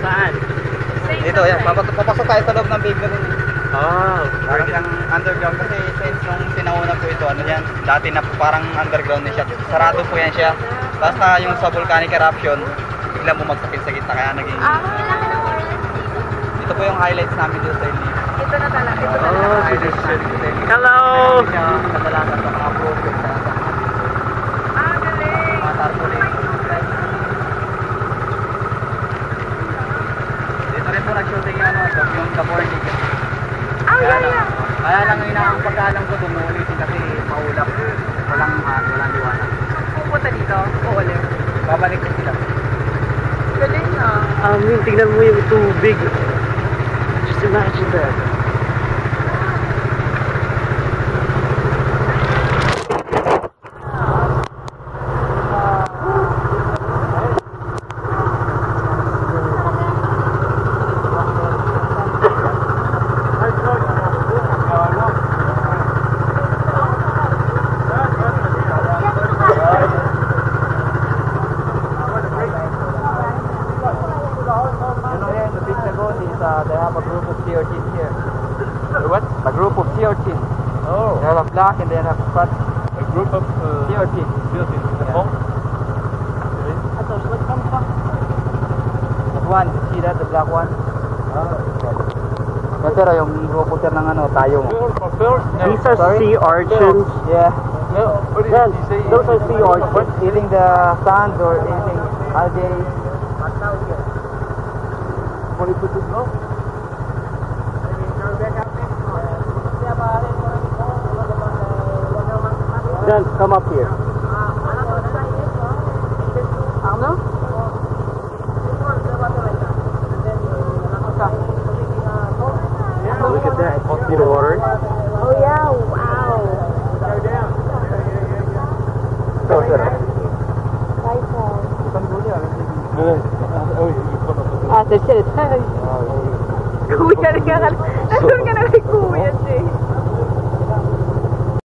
Saan? Dito, yan. Papasok tayo sa loob ng big lagoon. Oh, Parang siyang underground kasi since nung sinauna po ito, ano yan, dati na po parang underground na siya. Sarado po yan siya. Basta yung sa volcanic eruption, biglang bumagsakin sa gitna kaya naging... Ito po yung highlights namin dito sa Elite. Ito na talaga. Ito na Oh, talaga. Highlights namin dito sa Elite. hello! Kaya namin siya kadalasan sa mga project sa Galing. mga tarpaulin. Dito rin po nag-shooting yung yung The Morning. Kaya lang yung pagkaalam ko dumulitin kasi maulap. Walang liwanag. Pupunta dito. Uulit. Babalik ko sila. Galing na. Tingnan mo yung tubig. Just imagine that. They have a group of sea urchins here. What? A group of sea urchins. Oh. They have a black and they have a fat A group of sea urchins. The Yeah. That one, see that, the black one? Yan pero yung roboter ng ano, tayo. These are sea urchins. Yeah. Then, those are sea urchins. Eating the sand or eating algae. What do you put this on? Then, come up here. Look at that. See the water? Oh yeah, wow. So, sir. Ah, that's it. Kuya rin ka. Nandun ka